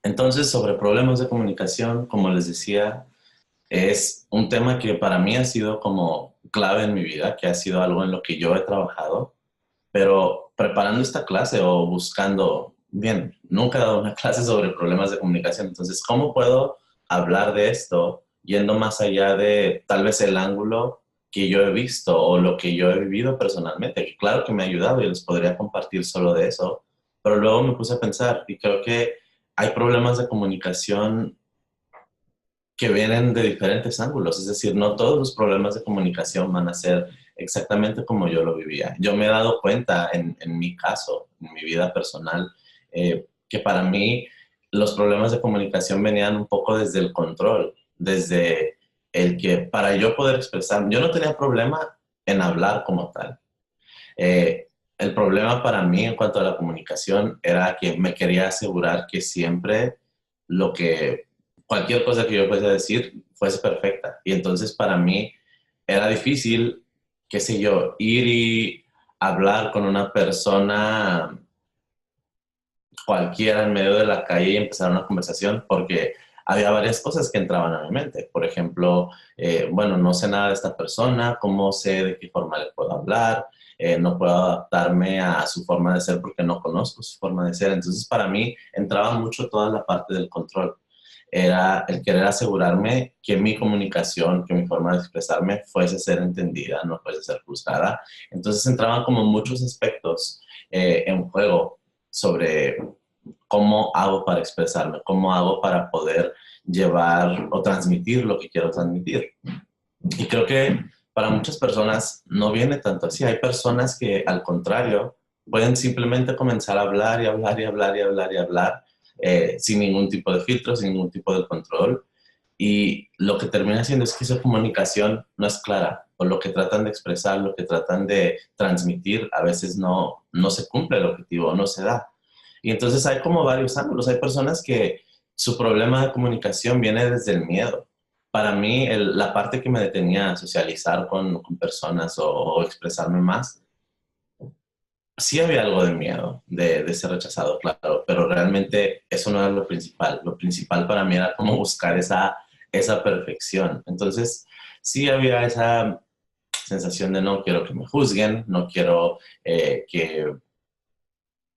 Entonces, sobre problemas de comunicación, como les decía, es un tema que para mí ha sido como clave en mi vida, que ha sido algo en lo que yo he trabajado, pero preparando esta clase o buscando, bien, nunca he dado una clase sobre problemas de comunicación, entonces, ¿cómo puedo hablar de esto yendo más allá de tal vez el ángulo que yo he visto o lo que yo he vivido personalmente? Que claro que me ha ayudado y les podría compartir solo de eso, pero luego me puse a pensar y creo que hay problemas de comunicación que vienen de diferentes ángulos, es decir, no todos los problemas de comunicación van a ser exactamente como yo lo vivía. Yo me he dado cuenta en mi caso, en mi vida personal, que para mí los problemas de comunicación venían un poco desde el control, desde el que para yo poder expresar, yo no tenía problema en hablar como tal. El problema para mí en cuanto a la comunicación era que me quería asegurar que siempre lo que, cualquier cosa que yo fuese a decir fuese perfecta. Y entonces para mí era difícil, qué sé yo, ir y hablar con una persona cualquiera en medio de la calle y empezar una conversación porque había varias cosas que entraban a mi mente. Por ejemplo, bueno, no sé nada de esta persona, cómo sé de qué forma le puedo hablar, no puedo adaptarme a su forma de ser porque no conozco su forma de ser. Entonces, para mí entraba mucho toda la parte del control. Era el querer asegurarme que mi comunicación, que mi forma de expresarme fuese ser entendida, no fuese ser juzgada. Entonces entraban como muchos aspectos en juego sobre cómo hago para expresarme, cómo hago para poder llevar o transmitir lo que quiero transmitir. Y creo que para muchas personas no viene tanto así. Hay personas que al contrario pueden simplemente comenzar a hablar y hablar y hablar y hablar y hablar sin ningún tipo de filtro, sin ningún tipo de control. Y lo que termina haciendo es que esa comunicación no es clara, o lo que tratan de expresar, lo que tratan de transmitir, a veces no se cumple el objetivo, no se da. Y entonces hay como varios ángulos. Hay personas que su problema de comunicación viene desde el miedo. Para mí, la parte que me detenía a socializar con personas o expresarme más, sí había algo de miedo de ser rechazado, claro, pero realmente eso no era lo principal. Lo principal para mí era como buscar esa perfección. Entonces, sí había esa sensación de no quiero que me juzguen, no quiero que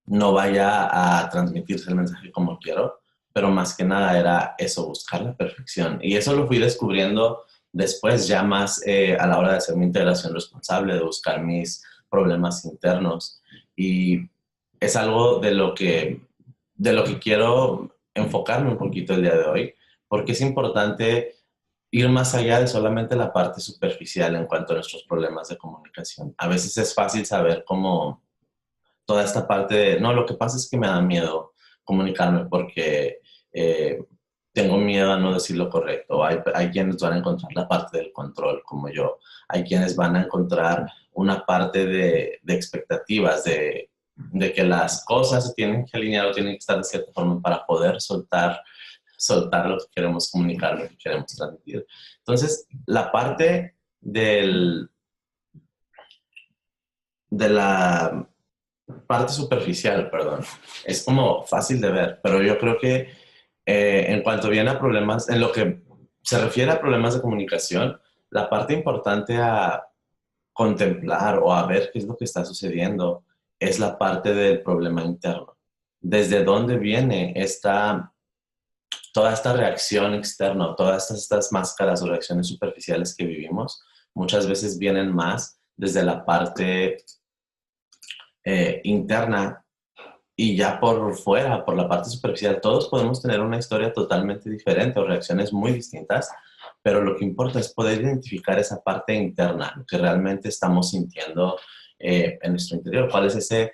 no vaya a transmitirse el mensaje como quiero, pero más que nada era eso, buscar la perfección. Y eso lo fui descubriendo después, ya más a la hora de hacer mi integración responsable, de buscar mis problemas internos. Y es algo de lo que quiero enfocarme un poquito el día de hoy, porque es importante ir más allá de solamente la parte superficial en cuanto a nuestros problemas de comunicación. A veces es fácil saber cómo toda esta parte de, no, lo que pasa es que me da miedo comunicarme porque eh, tengo miedo a no decir lo correcto. Hay quienes van a encontrar la parte del control, como yo. Hay quienes van a encontrar una parte de expectativas, de que las cosas se tienen que alinear o tienen que estar de cierta forma para poder soltar lo que queremos comunicar, lo que queremos transmitir. Entonces, la parte de la parte superficial, perdón, es como fácil de ver, pero yo creo que en cuanto viene a problemas, en lo que se refiere a problemas de comunicación, la parte importante a contemplar o a ver qué es lo que está sucediendo es la parte del problema interno. ¿Desde dónde viene toda esta reacción externa, todas estas máscaras o reacciones superficiales que vivimos? Muchas veces vienen más desde la parte interna y ya por fuera, por la parte superficial, todos podemos tener una historia totalmente diferente o reacciones muy distintas, pero lo que importa es poder identificar esa parte interna, lo que realmente estamos sintiendo en nuestro interior, cuál es ese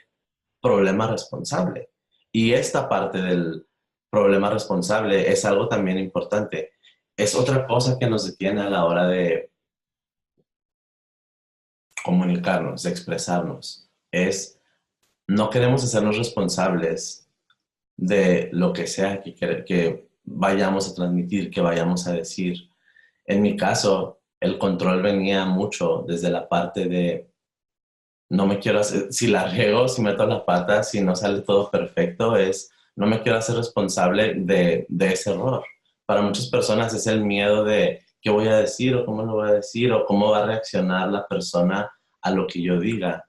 problema responsable. Y esta parte del problema responsable es algo también importante. Es otra cosa que nos detiene a la hora de comunicarnos, de expresarnos. No queremos hacernos responsables de lo que sea que vayamos a transmitir, que vayamos a decir. En mi caso, el control venía mucho desde la parte de no me quiero hacer, si la riego, si meto la pata, si no sale todo perfecto, es no me quiero hacer responsable de ese error. Para muchas personas es el miedo de qué voy a decir o cómo lo voy a decir o cómo va a reaccionar la persona a lo que yo diga.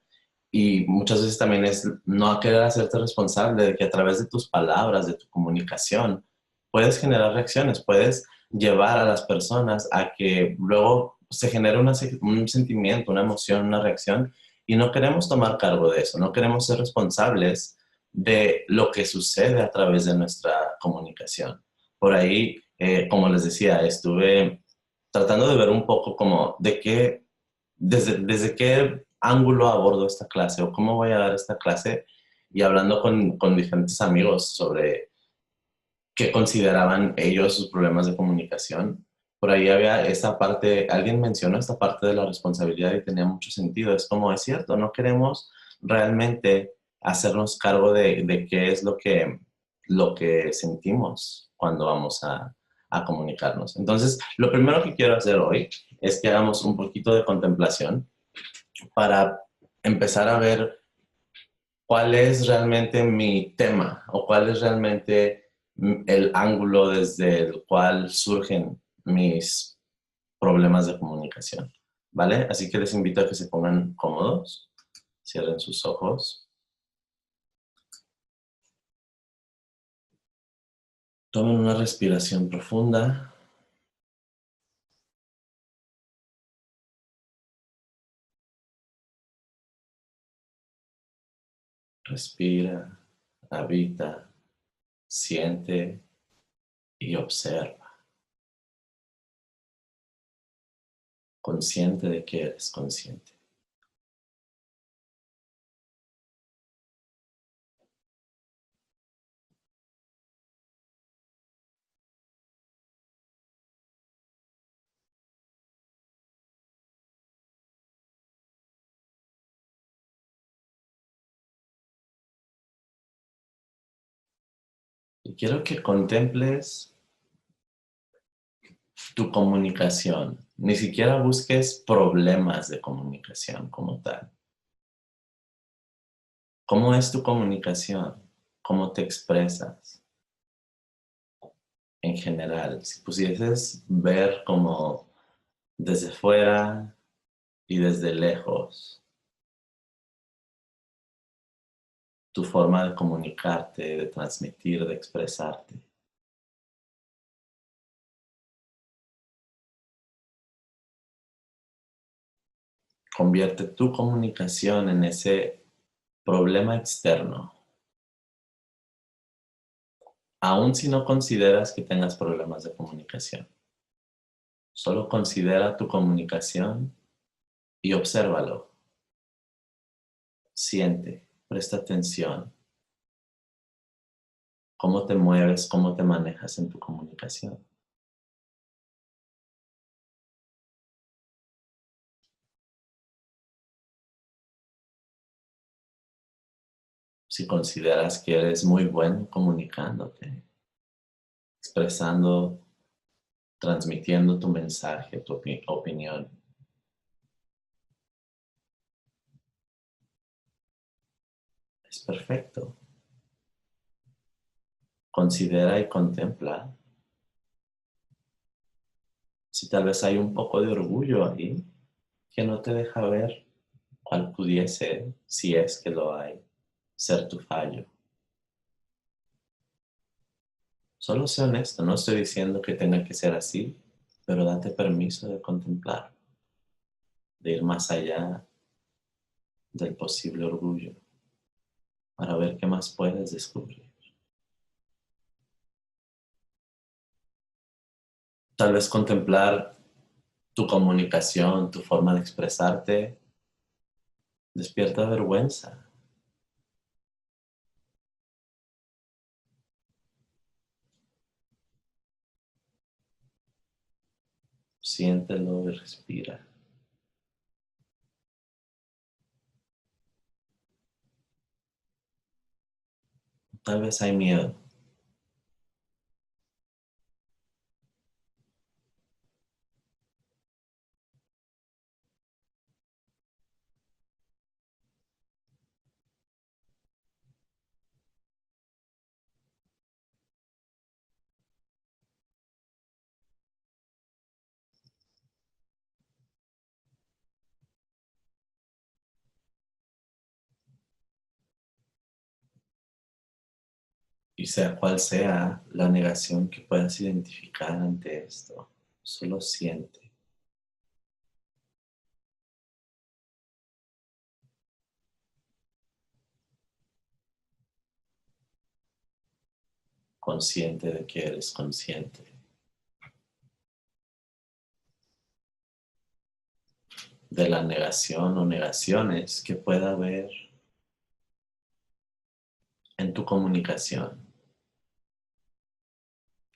Y muchas veces también es no querer hacerte responsable de que a través de tus palabras, de tu comunicación, puedes generar reacciones, puedes llevar a las personas a que luego se genere un sentimiento, una emoción, una reacción, y no queremos tomar cargo de eso, no queremos ser responsables de lo que sucede a través de nuestra comunicación. Por ahí, como les decía, estuve tratando de ver un poco como de qué, desde qué ángulo abordo esta clase o cómo voy a dar esta clase y hablando con diferentes amigos sobre qué consideraban ellos sus problemas de comunicación. Por ahí había esa parte, alguien mencionó esta parte de la responsabilidad y tenía mucho sentido. Es como es cierto, no queremos realmente hacernos cargo de qué es lo que sentimos cuando vamos a comunicarnos. Entonces, lo primero que quiero hacer hoy es que hagamos un poquito de contemplación para empezar a ver cuál es realmente mi tema o cuál es realmente el ángulo desde el cual surgen mis problemas de comunicación, ¿vale? Así que les invito a que se pongan cómodos, cierren sus ojos, tomen una respiración profunda, respira, habita, siente y observa, consciente de que eres consciente. Y quiero que contemples tu comunicación. Ni siquiera busques problemas de comunicación como tal. ¿Cómo es tu comunicación? ¿Cómo te expresas en general? Si pudieses ver como desde fuera y desde lejos tu forma de comunicarte, de transmitir, de expresarte. Convierte tu comunicación en ese problema externo, aun si no consideras que tengas problemas de comunicación. Solo considera tu comunicación y obsérvalo. Siente, presta atención. ¿Cómo te mueves, cómo te manejas en tu comunicación? Si consideras que eres muy bueno comunicándote, expresando, transmitiendo tu mensaje, tu opinión, es perfecto. Considera y contempla si tal vez hay un poco de orgullo ahí que no te deja ver cuál pudiese, si es que lo hay, ser tu fallo. Solo sé honesto, no estoy diciendo que tenga que ser así, pero date permiso de contemplar, de ir más allá del posible orgullo para ver qué más puedes descubrir. Tal vez contemplar tu comunicación, tu forma de expresarte, despierta vergüenza. Siéntelo y respira. Tal vez hay miedo. Y sea cual sea la negación que puedas identificar ante esto, solo siente, consciente de que eres consciente, de la negación o negaciones que pueda haber en tu comunicación,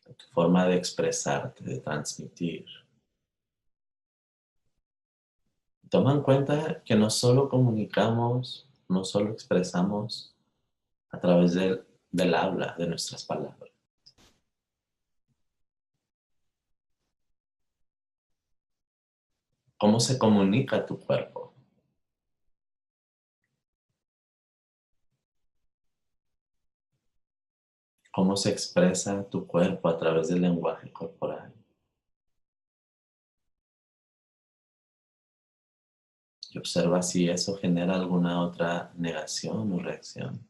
en tu forma de expresarte, de transmitir. Toma en cuenta que no solo comunicamos, no solo expresamos a través del habla, de nuestras palabras. ¿Cómo se comunica tu cuerpo? ¿Cómo se expresa tu cuerpo a través del lenguaje corporal? Y observa si eso genera alguna otra negación o reacción.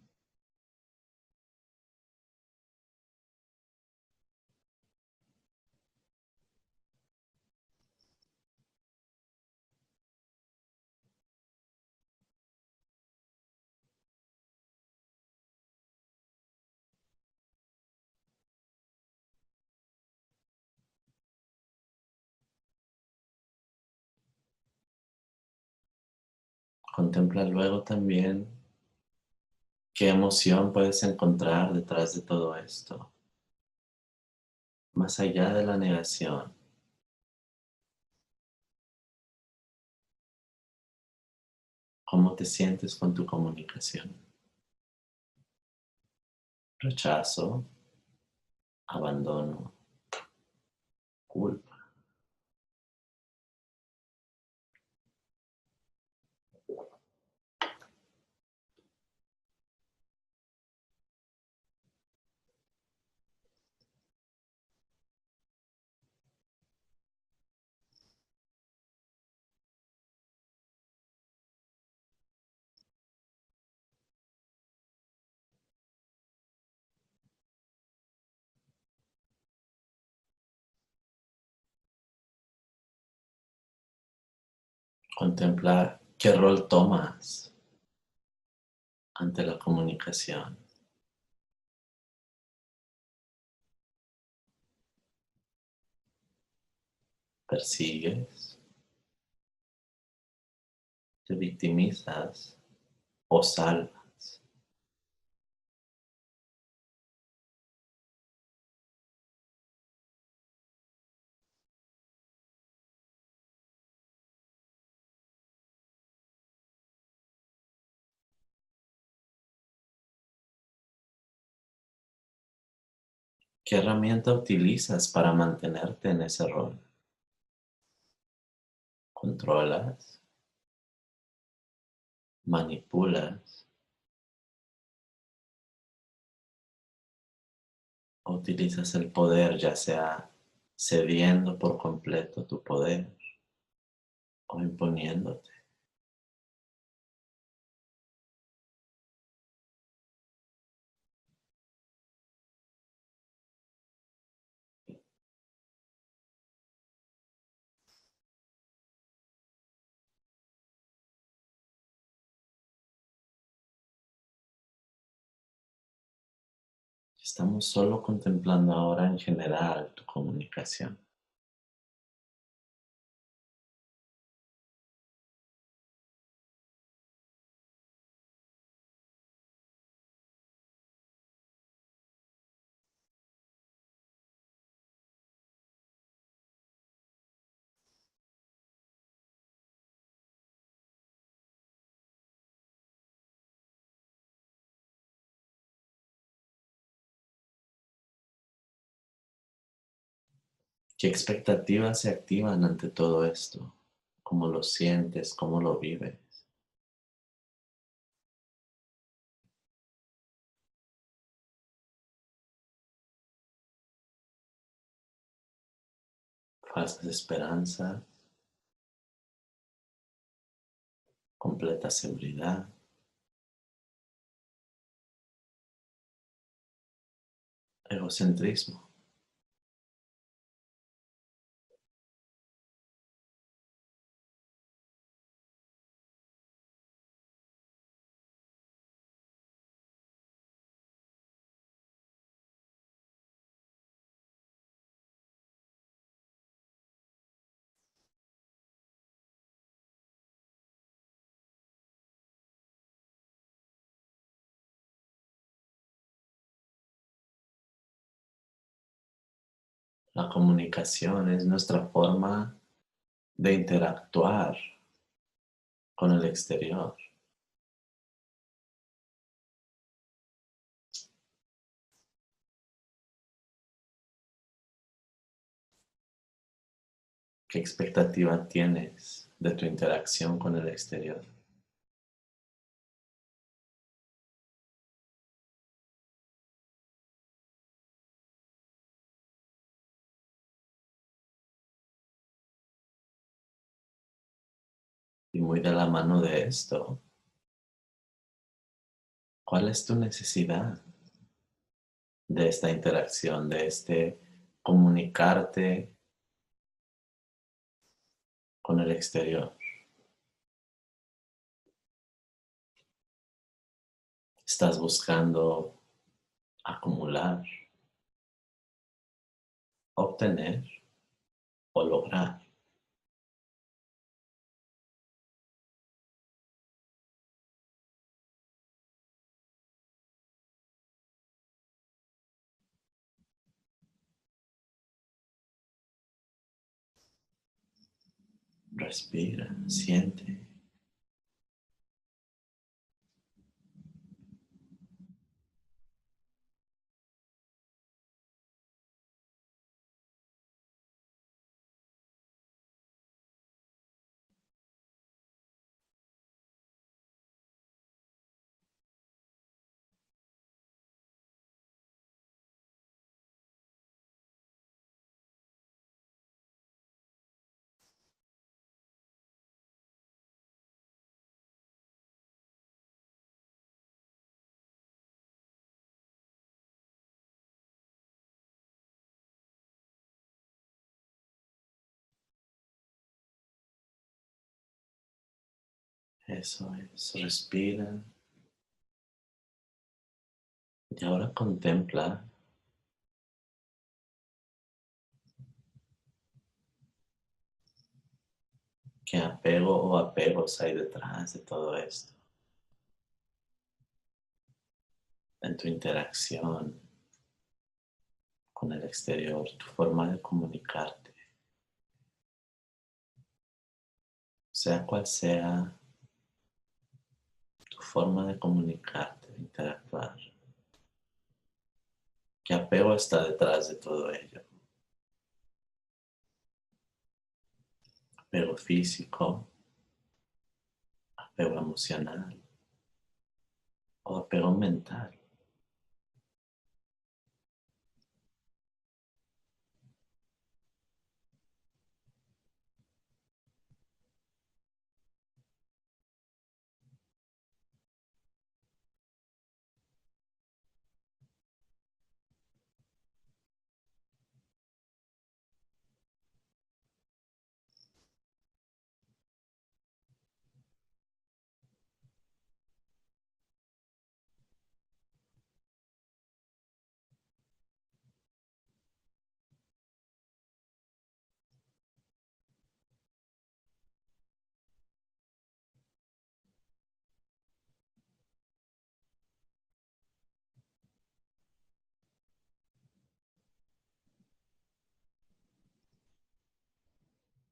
Contempla luego también qué emoción puedes encontrar detrás de todo esto, más allá de la negación. ¿Cómo te sientes con tu comunicación? Rechazo, abandono, culpa. Contempla qué rol tomas ante la comunicación. ¿Persigues? ¿Te victimizas o salvas? ¿Qué herramienta utilizas para mantenerte en ese rol? ¿Controlas? ¿Manipulas? ¿O utilizas el poder, ya sea cediendo por completo tu poder o imponiéndote? Estamos solo contemplando ahora en general tu comunicación. ¿Qué expectativas se activan ante todo esto? ¿Cómo lo sientes? ¿Cómo lo vives? ¿Falsas esperanzas? ¿Completa seguridad? Egocentrismo. La comunicación es nuestra forma de interactuar con el exterior. ¿Qué expectativa tienes de tu interacción con el exterior? Y muy de la mano de esto, ¿cuál es tu necesidad de esta interacción, de este comunicarte con el exterior? ¿Estás buscando acumular, obtener o lograr? Respira, siente. Eso es, respira. Y ahora contempla qué apego o apegos hay detrás de todo esto, en tu interacción con el exterior, tu forma de comunicarte, sea cual sea tu forma de comunicarte, de interactuar. ¿Qué apego está detrás de todo ello? Apego físico, apego emocional o apego mental.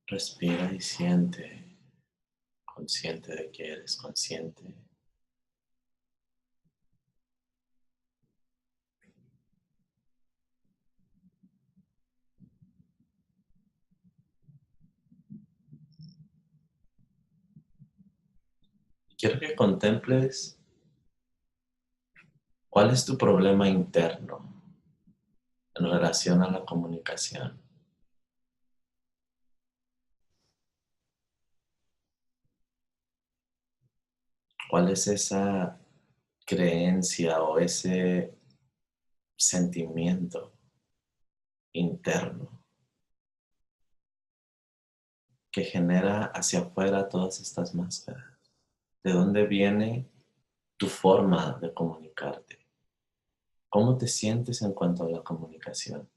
Respira y siente, consciente de que eres consciente. Quiero que contemples cuál es tu problema interno en relación a la comunicación. ¿Cuál es esa creencia o ese sentimiento interno que genera hacia afuera todas estas máscaras? ¿De dónde viene tu forma de comunicarte? ¿Cómo te sientes en cuanto a la comunicación?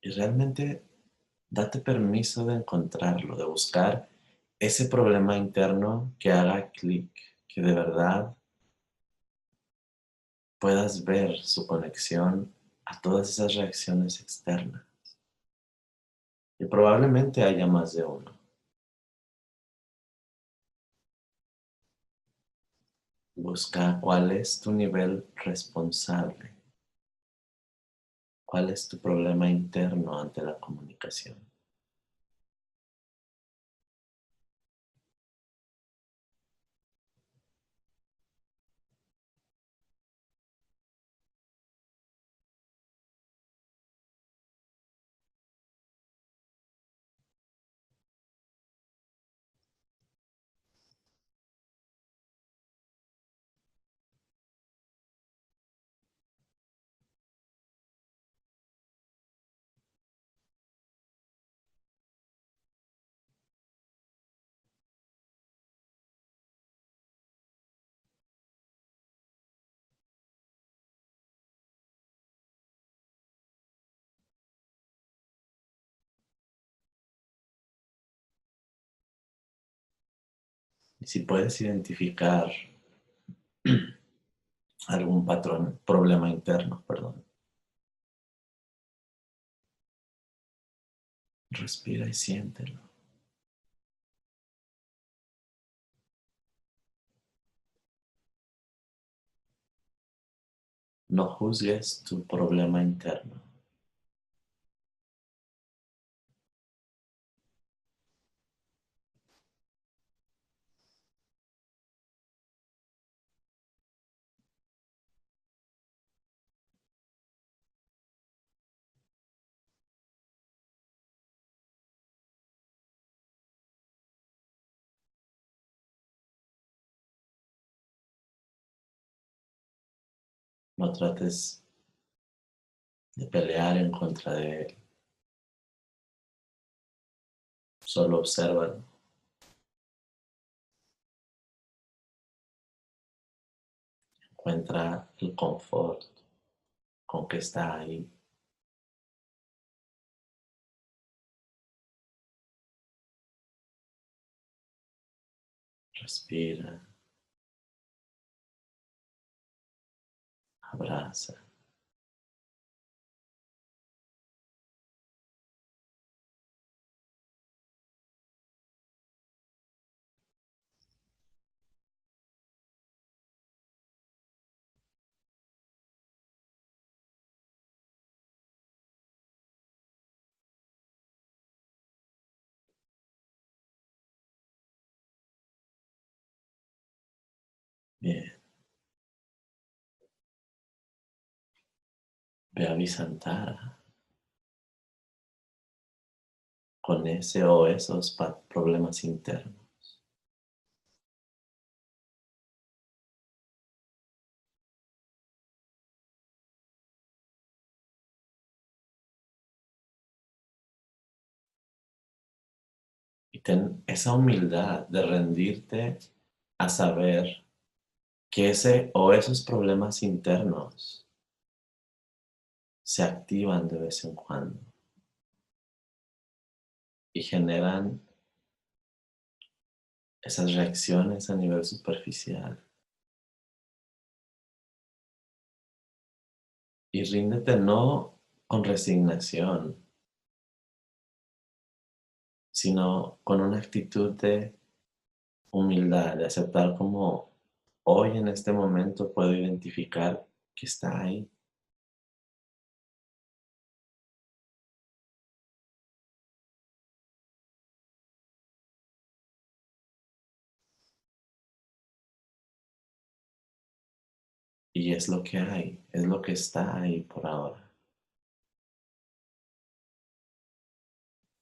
Y realmente date permiso de encontrarlo, de buscar ese problema interno que haga clic, que de verdad puedas ver su conexión a todas esas reacciones externas. Y probablemente haya más de uno. Busca cuál es tu nivel responsable, cuál es tu problema interno ante la comunicación. Y si puedes identificar algún patrón, problema interno, perdón, respira y siéntelo. No juzgues tu problema interno. No trates de pelear en contra de él. Solo obsérvalo. Encuentra el confort con que está ahí. Respira, abraza. Bien. Ve a Visantara con ese o esos problemas internos. Y ten esa humildad de rendirte a saber que ese o esos problemas internos se activan de vez en cuando y generan esas reacciones a nivel superficial. Y ríndete no con resignación, sino con una actitud de humildad, de aceptar como hoy en este momento puedo identificar que está ahí. Y es lo que hay, es lo que está ahí por ahora.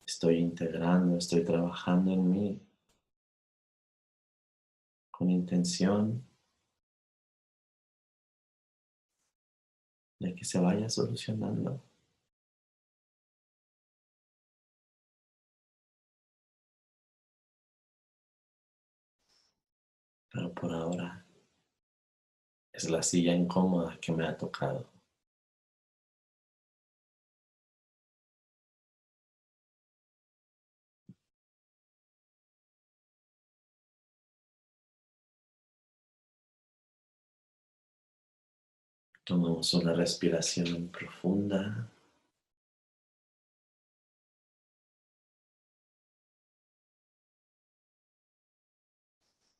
Estoy integrando, estoy trabajando en mí con intención de que se vaya solucionando. Pero por ahora es la silla incómoda que me ha tocado. Tomamos una respiración profunda.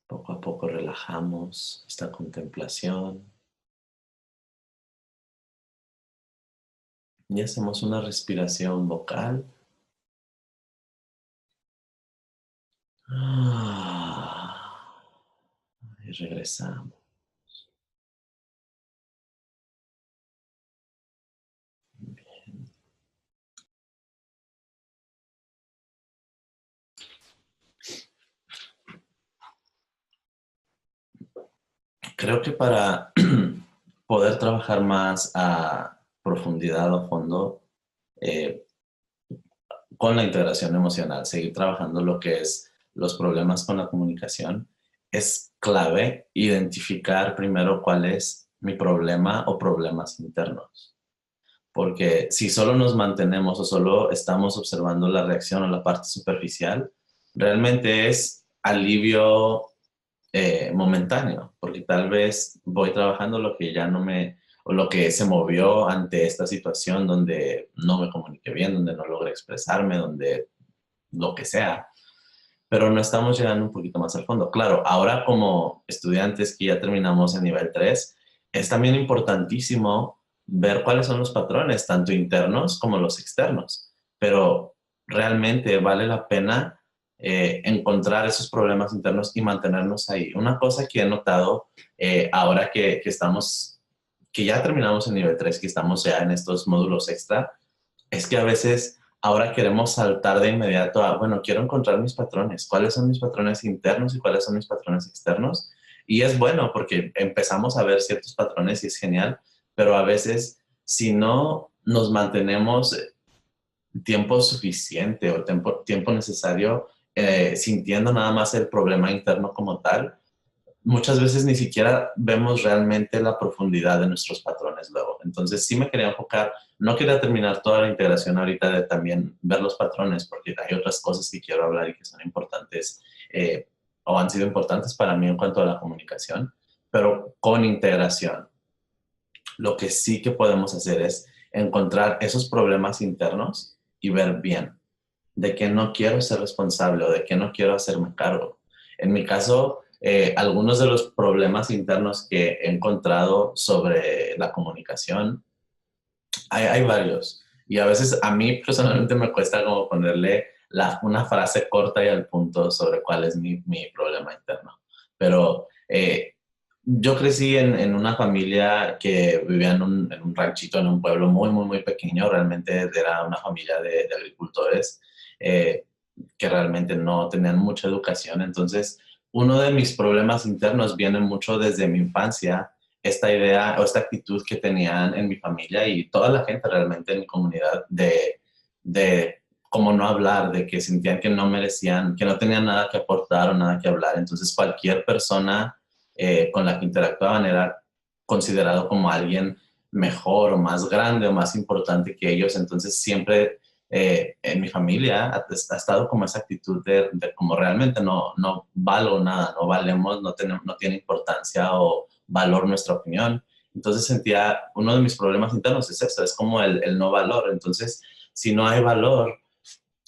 Poco a poco relajamos esta contemplación y hacemos una respiración vocal. Y regresamos. Creo que para poder trabajar más a profundidad o fondo eh, con la integración emocional, seguir trabajando lo que es los problemas con la comunicación, es clave identificar primero cuál es mi problema o problemas internos. Porque si solo nos mantenemos o solo estamos observando la reacción o la parte superficial, realmente es alivio momentáneo, porque tal vez voy trabajando lo que ya no me, o lo que se movió ante esta situación donde no me comuniqué bien, donde no logré expresarme, donde lo que sea, pero no estamos llegando un poquito más al fondo. Claro, ahora como estudiantes que ya terminamos el nivel 3 es también importantísimo ver cuáles son los patrones, tanto internos como los externos, pero realmente vale la pena encontrar esos problemas internos y mantenernos ahí. Una cosa que he notado ahora que estamos, que ya terminamos el nivel 3 que estamos ya en estos módulos extra, es que a veces ahora queremos saltar de inmediato a, bueno, quiero encontrar mis patrones, cuáles son mis patrones internos y cuáles son mis patrones externos. Y es bueno porque empezamos a ver ciertos patrones y es genial, pero a veces si no nos mantenemos tiempo suficiente o tiempo necesario sintiendo nada más el problema interno como tal, muchas veces ni siquiera vemos realmente la profundidad de nuestros patrones luego. Entonces sí me quería enfocar, no quería terminar toda la integración ahorita de también ver los patrones, porque hay otras cosas que quiero hablar y que son importantes o han sido importantes para mí en cuanto a la comunicación, pero con integración. Lo que sí que podemos hacer es encontrar esos problemas internos y ver bien de que no quiero ser responsable o de que no quiero hacerme cargo. En mi caso, algunos de los problemas internos que he encontrado sobre la comunicación, hay varios. Y a veces a mí personalmente me cuesta como ponerle una frase corta y al punto sobre cuál es mi problema interno. Pero yo crecí en una familia que vivía en un ranchito, en un pueblo muy, muy, muy pequeño. Realmente era una familia de agricultores que realmente no tenían mucha educación. Entonces, uno de mis problemas internos viene mucho desde mi infancia, esta idea o esta actitud que tenían en mi familia y toda la gente realmente en mi comunidad de cómo no hablar, de que sentían que no merecían, que no tenían nada que aportar o nada que hablar. Entonces, cualquier persona con la que interactuaban era considerado como alguien mejor o más grande o más importante que ellos. Entonces, siempre en mi familia ha estado como esa actitud de como realmente no valgo nada, no valemos, no tiene importancia o valor nuestra opinión. Entonces sentía, uno de mis problemas internos es eso, es como el no valor. Entonces, si no hay valor,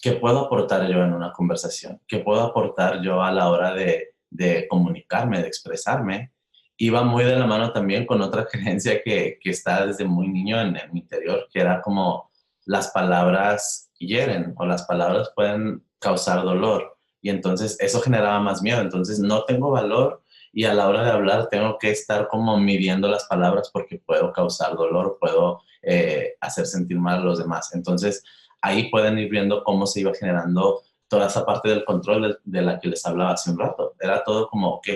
¿qué puedo aportar yo en una conversación? ¿Qué puedo aportar yo a la hora de comunicarme, de expresarme? Iba muy de la mano también con otra creencia que está desde muy niño en mi interior, que era como las palabras hieren o las palabras pueden causar dolor. Y entonces eso generaba más miedo. Entonces no tengo valor y a la hora de hablar tengo que estar como midiendo las palabras porque puedo causar dolor, puedo hacer sentir mal a los demás. Entonces ahí pueden ir viendo cómo se iba generando toda esa parte del control de la que les hablaba hace un rato. Era todo como, ok,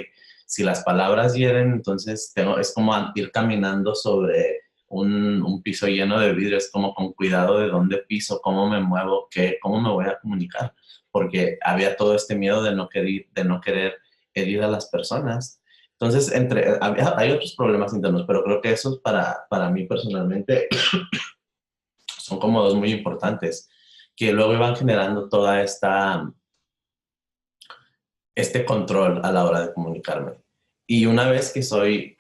si las palabras hieren, entonces es como ir caminando sobre un piso lleno de vidrio, es como con cuidado de dónde piso, cómo me muevo, cómo me voy a comunicar, porque había todo este miedo de no querer herir a las personas. Entonces, hay otros problemas internos, pero creo que esos para mí personalmente son como dos muy importantes, que luego iban generando toda este control a la hora de comunicarme. Y una vez que soy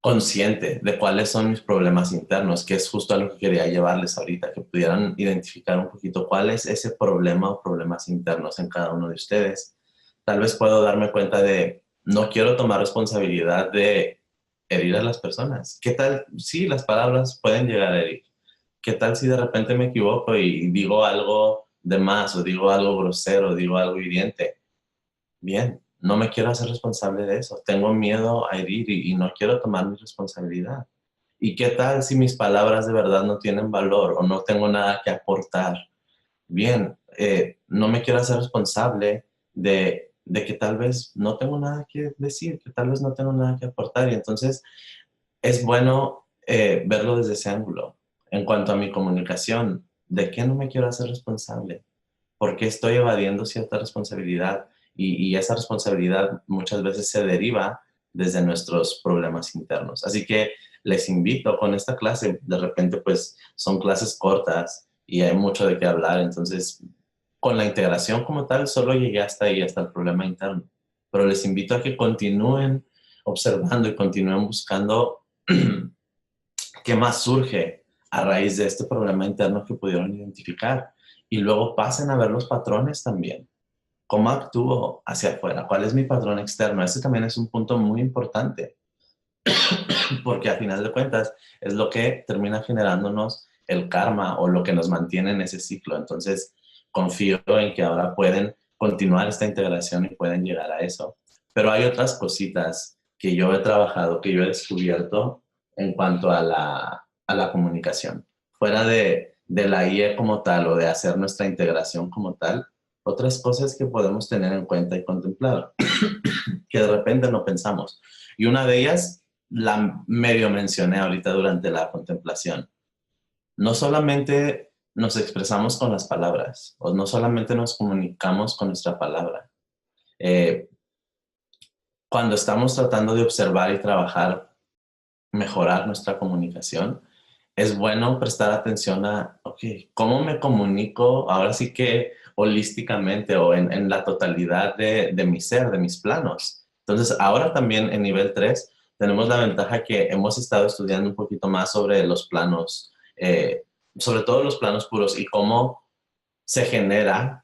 consciente de cuáles son mis problemas internos, que es justo a lo que quería llevarles ahorita, que pudieran identificar un poquito cuál es ese problema o problemas internos en cada uno de ustedes. Tal vez puedo darme cuenta de, no quiero tomar responsabilidad de herir a las personas. ¿Qué tal? Sí, las palabras pueden llegar a herir. ¿Qué tal si de repente me equivoco y digo algo de más o digo algo grosero, o digo algo hiriente? Bien, no me quiero hacer responsable de eso. Tengo miedo a herir y no quiero tomar mi responsabilidad. ¿Y qué tal si mis palabras de verdad no tienen valor o no tengo nada que aportar? Bien, no me quiero hacer responsable de que tal vez no tengo nada que decir, que tal vez no tengo nada que aportar. Y entonces es bueno verlo desde ese ángulo. En cuanto a mi comunicación, ¿de qué no me quiero hacer responsable? ¿Por qué estoy evadiendo cierta responsabilidad? Y esa responsabilidad muchas veces se deriva desde nuestros problemas internos. Así que les invito con esta clase, de repente pues son clases cortas y hay mucho de qué hablar, entonces con la integración como tal solo llegué hasta ahí, hasta el problema interno. Pero les invito a que continúen observando y continúen buscando qué más surge a raíz de este problema interno que pudieron identificar. Y luego pasen a ver los patrones también. ¿Cómo actúo hacia afuera? ¿Cuál es mi patrón externo? Ese también es un punto muy importante, porque a final de cuentas es lo que termina generándonos el karma o lo que nos mantiene en ese ciclo. Entonces, confío en que ahora pueden continuar esta integración y pueden llegar a eso. Pero hay otras cositas que yo he trabajado, que yo he descubierto en cuanto a la comunicación. Fuera de la IE como tal o de hacer nuestra integración como tal, otras cosas que podemos tener en cuenta y contemplar, que de repente no pensamos. Y una de ellas la medio mencioné ahorita durante la contemplación. No solamente nos expresamos con las palabras, o no solamente nos comunicamos con nuestra palabra. Eh, Cuando estamos tratando de observar y trabajar, mejorar nuestra comunicación, es bueno prestar atención a, ok, ¿cómo me comunico ahora sí que holísticamente o en la totalidad de mi ser, de mis planos? Entonces, ahora también en nivel 3 tenemos la ventaja que hemos estado estudiando un poquito más sobre los planos, sobre todo los planos puros y cómo se genera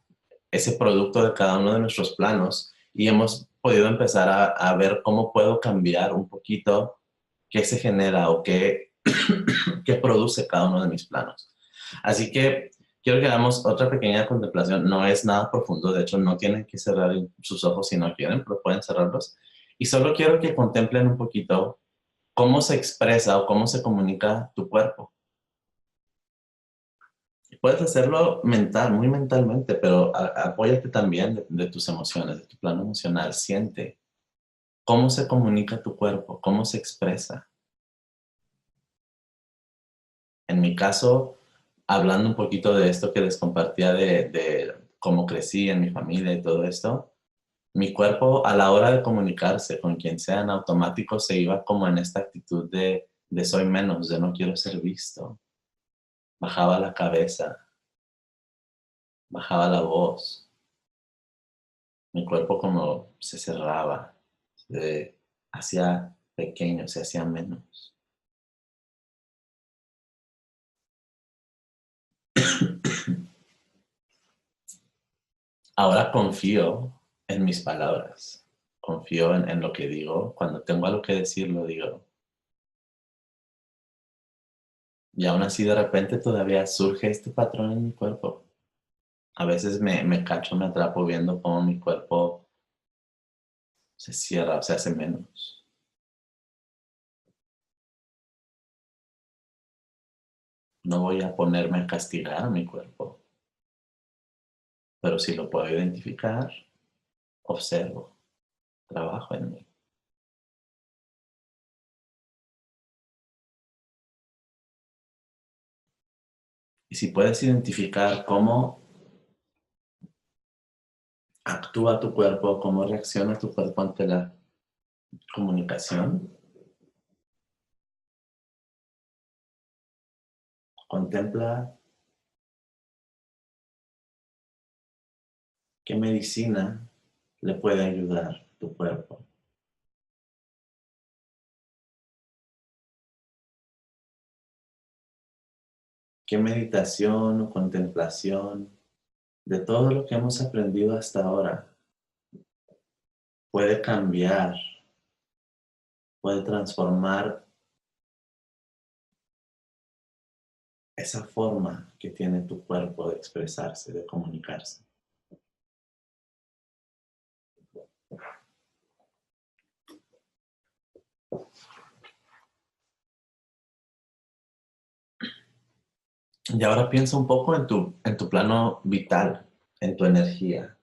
ese producto de cada uno de nuestros planos y hemos podido empezar a ver cómo puedo cambiar un poquito qué se genera o qué produce cada uno de mis planos. Así que quiero que hagamos otra pequeña contemplación. No es nada profundo, de hecho no tienen que cerrar sus ojos si no quieren, pero pueden cerrarlos. Y solo quiero que contemplen un poquito cómo se expresa o cómo se comunica tu cuerpo. Puedes hacerlo mental, muy mentalmente, pero apóyate también de tus emociones, de tu plano emocional. Siente cómo se comunica tu cuerpo, cómo se expresa. En mi caso, hablando un poquito de esto que les compartía de cómo crecí en mi familia y todo esto, mi cuerpo a la hora de comunicarse con quien sea en automático se iba como en esta actitud de soy menos, de no quiero ser visto. Bajaba la cabeza, bajaba la voz. Mi cuerpo como se cerraba, se hacía pequeño, se hacía menos. Ahora confío en mis palabras, confío en lo que digo. Cuando tengo algo que decir, lo digo. Y aún así de repente todavía surge este patrón en mi cuerpo. A veces me cacho, me atrapo viendo cómo mi cuerpo se cierra o se hace menos. No voy a ponerme a castigar a mi cuerpo, pero si lo puedo identificar, observo, trabajo en mí. Y si puedes identificar cómo actúa tu cuerpo, cómo reacciona tu cuerpo ante la comunicación, contempla qué medicina le puede ayudar a tu cuerpo. ¿Qué meditación o contemplación de todo lo que hemos aprendido hasta ahora puede cambiar, puede transformar esa forma que tiene tu cuerpo de expresarse, de comunicarse? Y ahora piensa un poco en tu plano vital, en tu energía,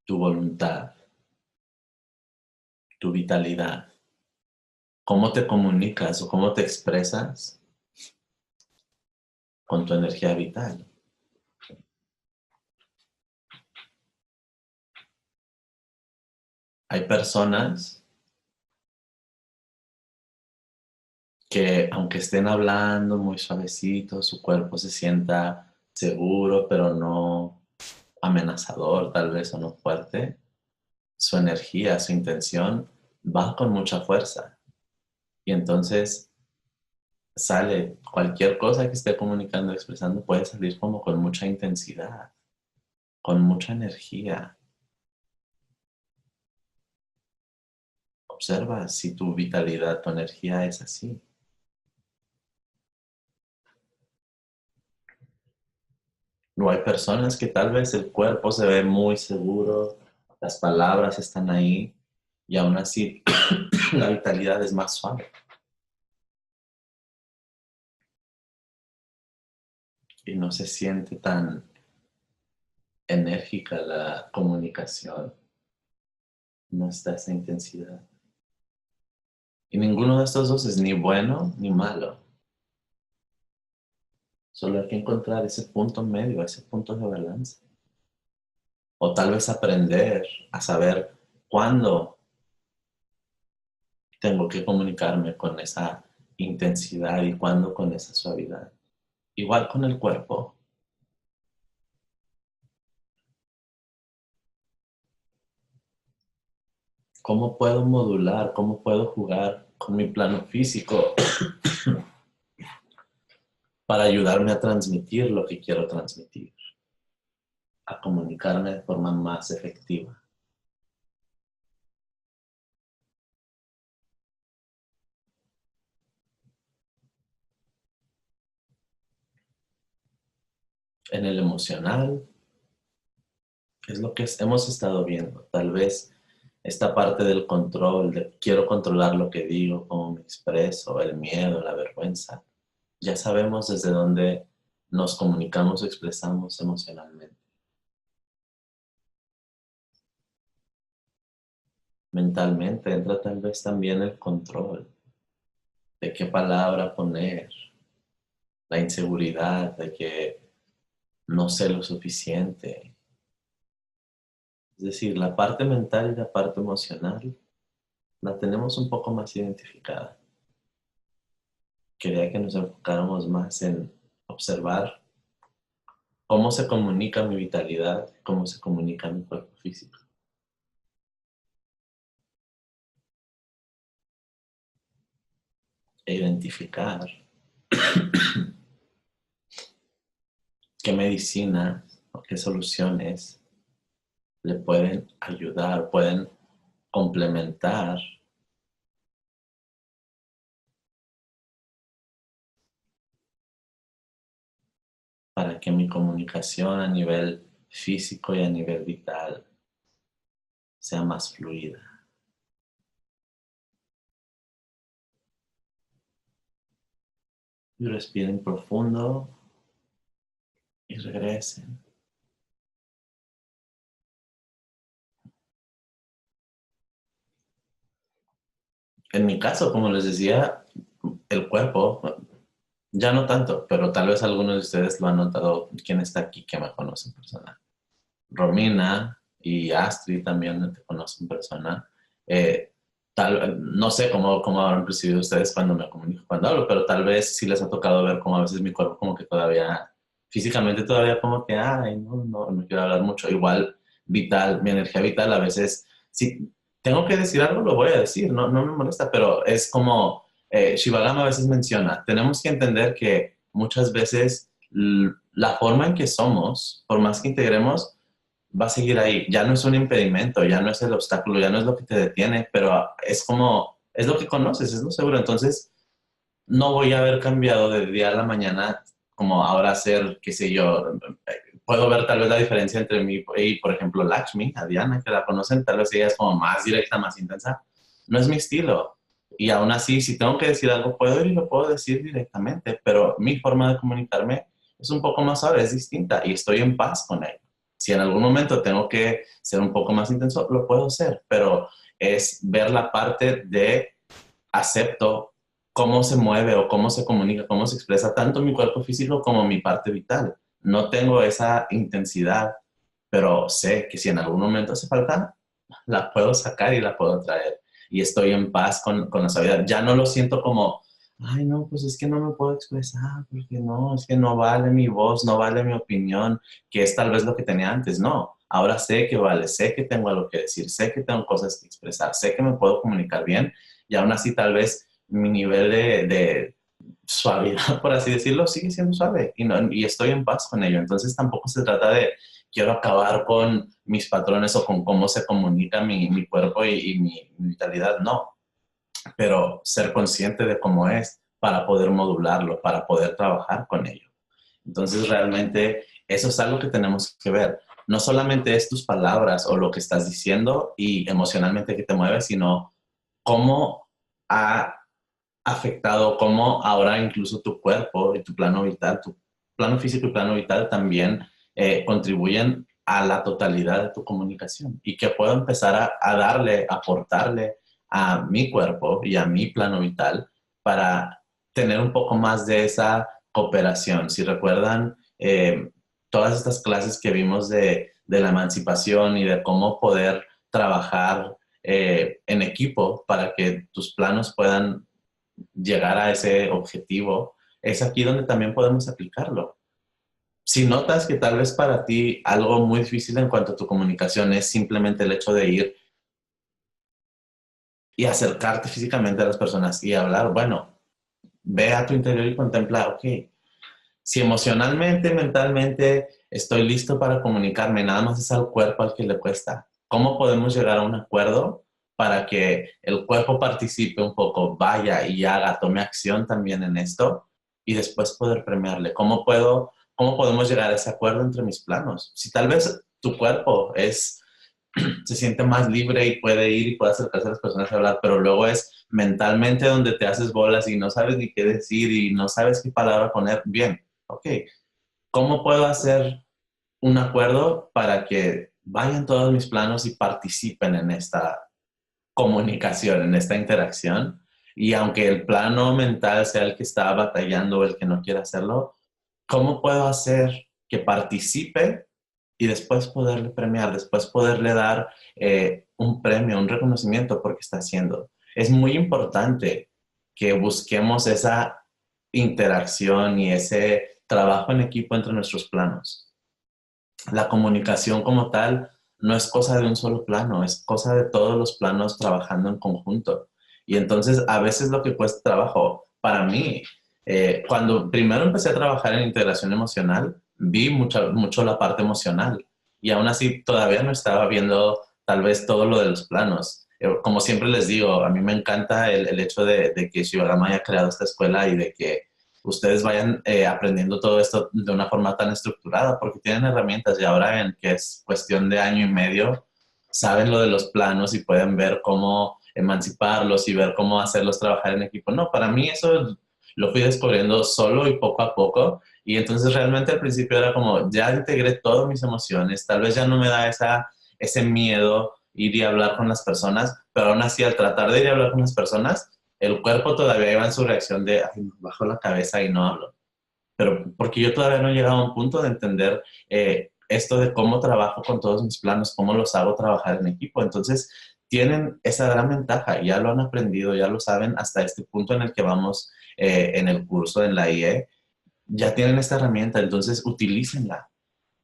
tu voluntad, tu vitalidad. ¿Cómo te comunicas o cómo te expresas con tu energía vital? Hay personas que aunque estén hablando muy suavecito, su cuerpo se sienta seguro, pero no amenazador, tal vez, o no fuerte, su energía, su intención va con mucha fuerza. Y entonces sale cualquier cosa que esté comunicando, expresando, puede salir como con mucha intensidad, con mucha energía. Observa si tu vitalidad, tu energía es así. No hay personas que tal vez el cuerpo se ve muy seguro, las palabras están ahí y aún así la vitalidad es más suave y no se siente tan enérgica la comunicación, no está esa intensidad. Y ninguno de estos dos es ni bueno ni malo. Solo hay que encontrar ese punto medio, ese punto de balance. O tal vez aprender a saber cuándo tengo que comunicarme con esa intensidad y cuándo con esa suavidad. Igual con el cuerpo. ¿Cómo puedo modular? ¿Cómo puedo jugar con mi plano físico para ayudarme a transmitir lo que quiero transmitir? A comunicarme de forma más efectiva. En el emocional, es lo que hemos estado viendo. Tal vez esta parte del control, de quiero controlar lo que digo, cómo me expreso, el miedo, la vergüenza. Ya sabemos desde dónde nos comunicamos o expresamos emocionalmente. Mentalmente entra tal vez también el control de qué palabra poner, la inseguridad de que no sé lo suficiente. Es decir, la parte mental y la parte emocional la tenemos un poco más identificada. Quería que nos enfocáramos más en observar cómo se comunica mi vitalidad, cómo se comunica mi cuerpo físico. E identificar qué medicinas o qué soluciones le pueden ayudar, pueden complementar para que mi comunicación a nivel físico y a nivel vital sea más fluida. Y respiren profundo y regresen. En mi caso, como les decía, el cuerpo, ya no tanto, pero tal vez algunos de ustedes lo han notado, quien está aquí que me conoce en persona. Romina y Astrid también te conocen en persona. Eh, no sé cómo habrán percibido ustedes cuando me comunico, cuando hablo, pero tal vez sí les ha tocado ver cómo a veces mi cuerpo como que todavía, físicamente todavía como que, ay, no quiero hablar mucho. Igual vital, mi energía vital a veces, si tengo que decir algo, lo voy a decir, no me molesta, pero es como Shivagama a veces menciona, tenemos que entender que muchas veces la forma en que somos, por más que integremos, va a seguir ahí. Ya no es un impedimento, ya no es el obstáculo, ya no es lo que te detiene, pero es como, es lo que conoces, es lo seguro. Entonces, no voy a haber cambiado de día a la mañana como ahora ser, qué sé yo, puedo ver tal vez la diferencia entre mí y, por ejemplo, Lakshmi, a Diana, que la conocen, tal vez ella es como más directa, más intensa. No es mi estilo. Y aún así, si tengo que decir algo, puedo ir y lo puedo decir directamente, pero mi forma de comunicarme es un poco más suave, es distinta y estoy en paz con ello. Si en algún momento tengo que ser un poco más intenso, lo puedo hacer, pero es ver la parte de acepto cómo se mueve o cómo se comunica, cómo se expresa tanto mi cuerpo físico como mi parte vital. No tengo esa intensidad, pero sé que si en algún momento hace falta, la puedo sacar y la puedo traer. Y estoy en paz con la sabiduría. Ya no lo siento como, ay, no, pues es que no me puedo expresar, porque no, es que no vale mi voz, no vale mi opinión, que es tal vez lo que tenía antes. No, ahora sé que vale, sé que tengo algo que decir, sé que tengo cosas que expresar, sé que me puedo comunicar bien y aún así tal vez mi nivel de suavidad, por así decirlo, sigue siendo suave y estoy en paz con ello. Entonces tampoco se trata de quiero acabar con mis patrones o con cómo se comunica mi cuerpo y mi vitalidad, no, pero ser consciente de cómo es para poder modularlo, para poder trabajar con ello. Entonces realmente eso es algo que tenemos que ver. No solamente es tus palabras o lo que estás diciendo y emocionalmente que te mueve, sino cómo ha afectado, cómo ahora incluso tu cuerpo y tu plano vital, tu plano físico y plano vital también contribuyen a la totalidad de tu comunicación y que puedo empezar a darle, aportarle a mi cuerpo y a mi plano vital para tener un poco más de esa cooperación. Si recuerdan todas estas clases que vimos de la emancipación y de cómo poder trabajar en equipo para que tus planos puedan llegar a ese objetivo, es aquí donde también podemos aplicarlo. Si notas que tal vez para ti algo muy difícil en cuanto a tu comunicación es simplemente el hecho de ir y acercarte físicamente a las personas y hablar, bueno, ve a tu interior y contempla, ok, si emocionalmente, mentalmente estoy listo para comunicarme, nada más es al cuerpo al que le cuesta. ¿Cómo podemos llegar a un acuerdo para que el cuerpo participe un poco, vaya y haga, tome acción también en esto y después poder premiarle? ¿Cómo podemos llegar a ese acuerdo entre mis planos? Si tal vez tu cuerpo se siente más libre y puede ir y puede acercarse a las personas a hablar, pero luego es mentalmente donde te haces bolas y no sabes ni qué decir y no sabes qué palabra poner. Bien, ok, ¿cómo puedo hacer un acuerdo para que vayan todos mis planos y participen en esta comunicación, en esta interacción? Y aunque el plano mental sea el que está batallando o el que no quiere hacerlo, ¿cómo puedo hacer que participe y después poderle premiar, después poderle dar un premio, un reconocimiento porque está haciendo? Es muy importante que busquemos esa interacción y ese trabajo en equipo entre nuestros planos. La comunicación como tal no es cosa de un solo plano, es cosa de todos los planos trabajando en conjunto. Y entonces a veces lo que cuesta trabajo para mí, cuando primero empecé a trabajar en integración emocional, vi mucho la parte emocional y aún así todavía no estaba viendo tal vez todo lo de los planos. Como siempre les digo, a mí me encanta el hecho de que Shivagama haya creado esta escuela y de que ustedes vayan aprendiendo todo esto de una forma tan estructurada, porque tienen herramientas y ahora en que es cuestión de año y medio, saben lo de los planos y pueden ver cómo emanciparlos y ver cómo hacerlos trabajar en equipo. No, para mí eso lo fui descubriendo solo y poco a poco. Y entonces realmente al principio era como, ya integré todas mis emociones, tal vez ya no me da ese miedo ir y hablar con las personas, pero aún así al tratar de ir a hablar con las personas, el cuerpo todavía iba en su reacción de, ay, me bajo la cabeza y no hablo. Pero porque yo todavía no he llegado a un punto de entender esto de cómo trabajo con todos mis planos, cómo los hago trabajar en equipo. Entonces, tienen esa gran ventaja, ya lo han aprendido, ya lo saben hasta este punto en el que vamos en el curso en la IE, ya tienen esta herramienta, entonces utilícenla.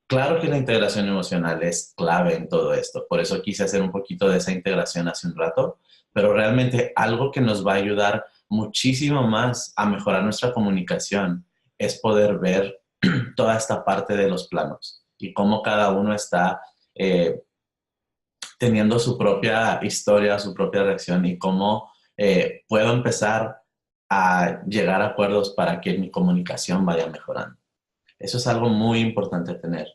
Claro que la integración emocional es clave en todo esto, por eso quise hacer un poquito de esa integración hace un rato, pero realmente algo que nos va a ayudar muchísimo más a mejorar nuestra comunicación es poder ver toda esta parte de los planos y cómo cada uno está eh, teniendo su propia historia, su propia reacción y cómo puedo empezar a llegar a acuerdos para que mi comunicación vaya mejorando. Eso es algo muy importante tener.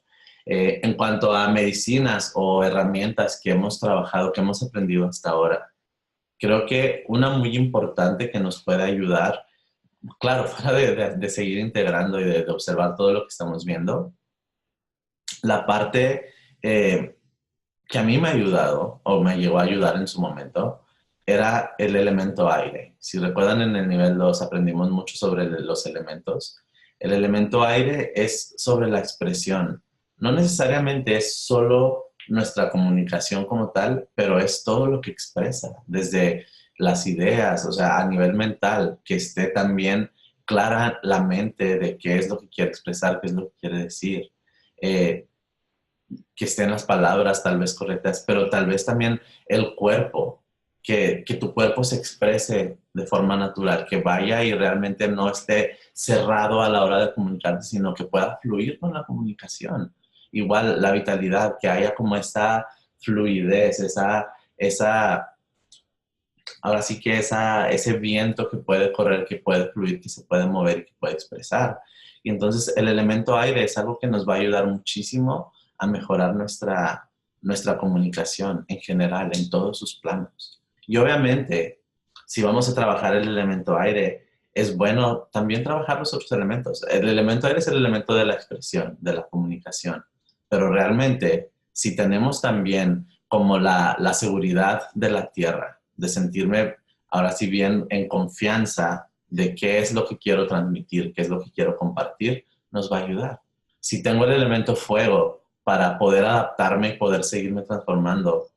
En cuanto a medicinas o herramientas que hemos trabajado, que hemos aprendido hasta ahora, creo que una muy importante que nos puede ayudar, claro, fuera de seguir integrando y de observar todo lo que estamos viendo, la parte que a mí me ha ayudado o me llegó a ayudar en su momento era el elemento aire. Si recuerdan, en el nivel 2 aprendimos mucho sobre los elementos. El elemento aire es sobre la expresión. No necesariamente es solo nuestra comunicación como tal, pero es todo lo que expresa, desde las ideas, o sea, a nivel mental, que esté también clara la mente de qué es lo que quiere expresar, qué es lo que quiere decir. Eh, que estén las palabras tal vez correctas, pero tal vez también el cuerpo, que tu cuerpo se exprese de forma natural, que vaya y realmente no esté cerrado a la hora de comunicarte, sino que pueda fluir con la comunicación. Igual la vitalidad, que haya como esta fluidez, ahora sí que ese viento que puede correr, que puede fluir, que se puede mover, que puede expresar. Y entonces el elemento aire es algo que nos va a ayudar muchísimo a mejorar nuestra comunicación en general, en todos sus planos. Y obviamente, si vamos a trabajar el elemento aire, es bueno también trabajar los otros elementos. El elemento aire es el elemento de la expresión, de la comunicación. Pero realmente, si tenemos también como la seguridad de la tierra, de sentirme ahora sí bien en confianza de qué es lo que quiero transmitir, qué es lo que quiero compartir, nos va a ayudar. Si tengo el elemento fuego para poder adaptarme y poder seguirme transformando,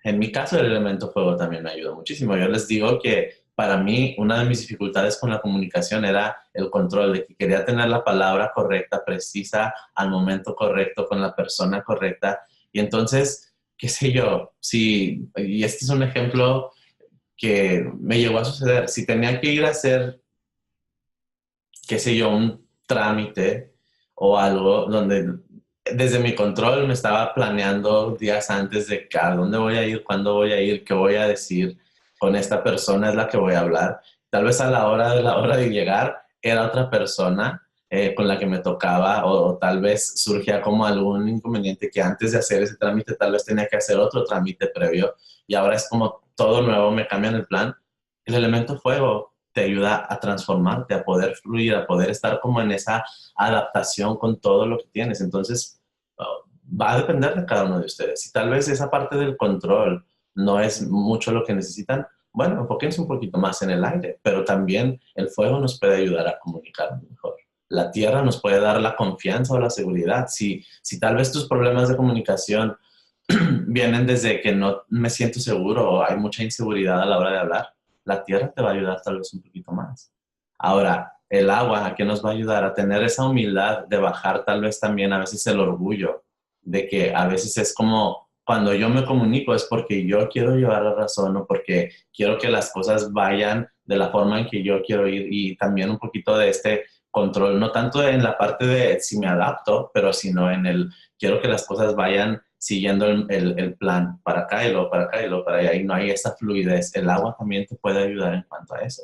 en mi caso el elemento fuego también me ayuda muchísimo. Yo les digo que para mí una de mis dificultades con la comunicación era el control, de que quería tener la palabra correcta, precisa, al momento correcto, con la persona correcta. Y entonces, qué sé yo, si, y este es un ejemplo que me llegó a suceder, si tenía que ir a hacer, qué sé yo, un trámite o algo donde desde mi control me estaba planeando días antes de que a dónde voy a ir, cuándo voy a ir, qué voy a decir, con esta persona es la que voy a hablar. Tal vez a la hora de llegar era otra persona con la que me tocaba o tal vez surgía como algún inconveniente que antes de hacer ese trámite tal vez tenía que hacer otro trámite previo y ahora es como todo nuevo, me cambian el plan. El elemento fuego te ayuda a transformarte, a poder fluir, a poder estar como en esa adaptación con todo lo que tienes. Entonces, va a depender de cada uno de ustedes. Si tal vez esa parte del control no es mucho lo que necesitan, bueno, enfóquense un poquito más en el aire, pero también el fuego nos puede ayudar a comunicar mejor. La tierra nos puede dar la confianza o la seguridad. Si tal vez tus problemas de comunicación vienen desde que no me siento seguro o hay mucha inseguridad a la hora de hablar, la tierra te va a ayudar tal vez un poquito más. Ahora, el agua, ¿a qué nos va a ayudar? A tener esa humildad de bajar tal vez también a veces el orgullo, de que a veces es como cuando yo me comunico es porque yo quiero llevar la razón o porque quiero que las cosas vayan de la forma en que yo quiero ir y también un poquito de este control, no tanto en la parte de si me adapto, pero sino en el quiero que las cosas vayan siguiendo el plan para acá y luego para acá y luego para allá y no hay esa fluidez. El agua también te puede ayudar en cuanto a eso.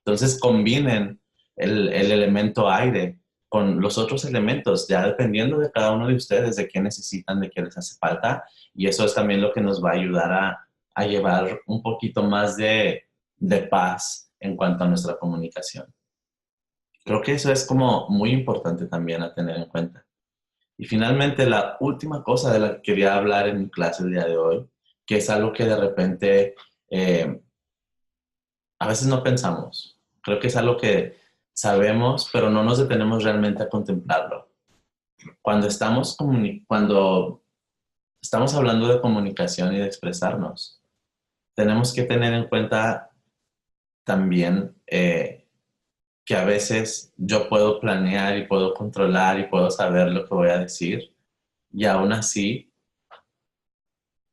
Entonces combinen el elemento aire con los otros elementos, ya dependiendo de cada uno de ustedes, de qué necesitan, de qué les hace falta. Y eso es también lo que nos va a ayudar a llevar un poquito más de paz en cuanto a nuestra comunicación. Creo que eso es como muy importante también a tener en cuenta. Y finalmente, la última cosa de la que quería hablar en mi clase el día de hoy, que es algo que de repente eh, a veces no pensamos. Creo que es algo que sabemos, pero no nos detenemos realmente a contemplarlo. Cuando estamos hablando de comunicación y de expresarnos, tenemos que tener en cuenta también que a veces yo puedo planear y puedo controlar y puedo saber lo que voy a decir, y aún así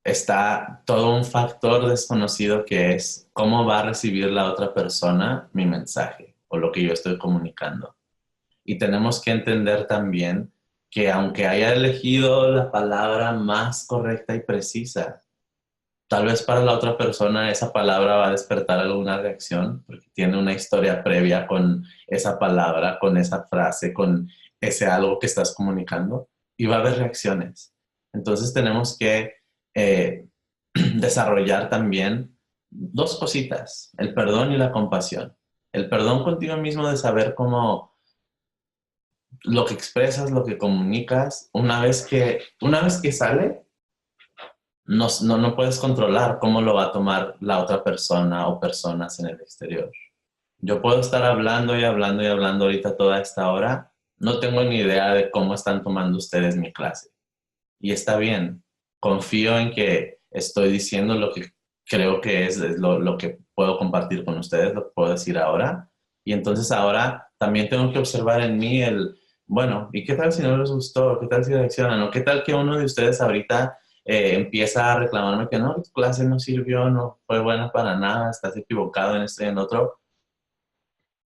está todo un factor desconocido que es cómo va a recibir la otra persona mi mensaje o lo que yo estoy comunicando. Y tenemos que entender también que aunque haya elegido la palabra más correcta y precisa, tal vez para la otra persona esa palabra va a despertar alguna reacción porque tiene una historia previa con esa palabra, con esa frase, con ese algo que estás comunicando, y va a haber reacciones. Entonces tenemos que eh, desarrollar también dos cositas, el perdón y la compasión. El perdón contigo mismo de saber cómo lo que expresas, lo que comunicas, una vez que sale, no puedes controlar cómo lo va a tomar la otra persona o personas en el exterior. Yo puedo estar hablando y hablando y hablando ahorita toda esta hora. No tengo ni idea de cómo están tomando ustedes mi clase. Y está bien. Confío en que estoy diciendo lo que creo que es lo que puedo compartir con ustedes, lo que puedo decir ahora. Y entonces ahora también tengo que observar en mí bueno, ¿y qué tal si no les gustó? ¿Qué tal si reaccionan? ¿O qué tal que uno de ustedes ahorita empieza a reclamarme que no, tu clase no sirvió, no fue buena para nada, estás equivocado en esto y en otro?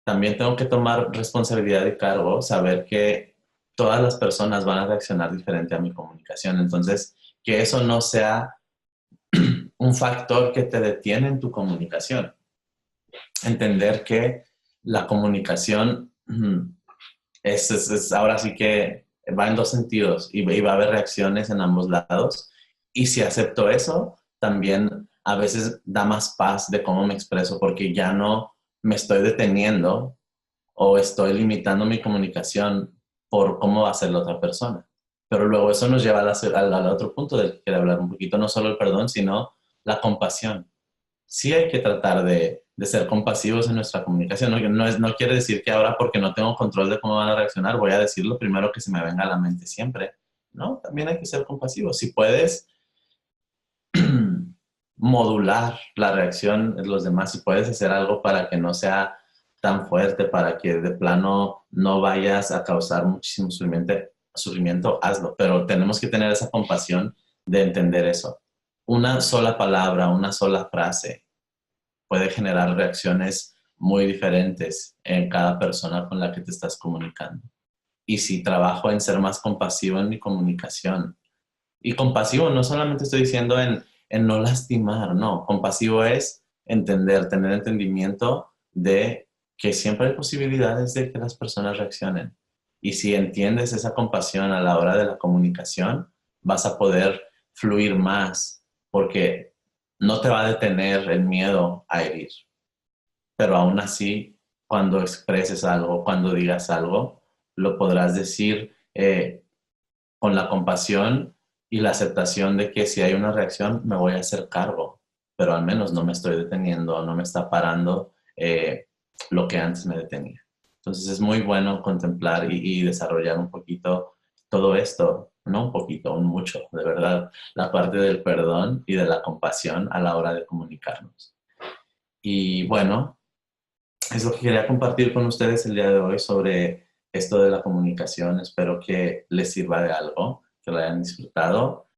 También tengo que tomar responsabilidad y cargo, saber que todas las personas van a reaccionar diferente a mi comunicación. Entonces, que eso no sea un factor que te detiene en tu comunicación. Entender que la comunicación ahora sí que va en dos sentidos y va a haber reacciones en ambos lados. Y si acepto eso, también a veces da más paz de cómo me expreso porque ya no me estoy deteniendo o estoy limitando mi comunicación por cómo va a ser la otra persona. Pero luego eso nos lleva al otro punto del que quiero hablar un poquito, no solo el perdón, sino la compasión. Sí hay que tratar de ser compasivos en nuestra comunicación. No quiere decir que ahora porque no tengo control de cómo van a reaccionar, voy a decir lo primero que se me venga a la mente siempre. No, también hay que ser compasivos. Si puedes modular la reacción de los demás, si puedes hacer algo para que no sea tan fuerte, para que de plano no vayas a causar muchísimo sufrimiento, hazlo. Pero tenemos que tener esa compasión de entender eso. Una sola palabra, una sola frase puede generar reacciones muy diferentes en cada persona con la que te estás comunicando. Y si trabajo en ser más compasivo en mi comunicación, y compasivo no solamente estoy diciendo en no lastimar, no, compasivo es entender, tener entendimiento de que siempre hay posibilidades de que las personas reaccionen. Y si entiendes esa compasión a la hora de la comunicación, vas a poder fluir más porque no te va a detener el miedo a herir. Pero aún así, cuando expreses algo, cuando digas algo, lo podrás decir con la compasión y la aceptación de que si hay una reacción, me voy a hacer cargo, pero al menos no me estoy deteniendo, no me está parando lo que antes me detenía. Entonces es muy bueno contemplar y desarrollar un poquito todo esto, no un poquito, un mucho, de verdad, la parte del perdón y de la compasión a la hora de comunicarnos. Y bueno, es lo que quería compartir con ustedes el día de hoy sobre esto de la comunicación. Espero que les sirva de algo, que lo hayan disfrutado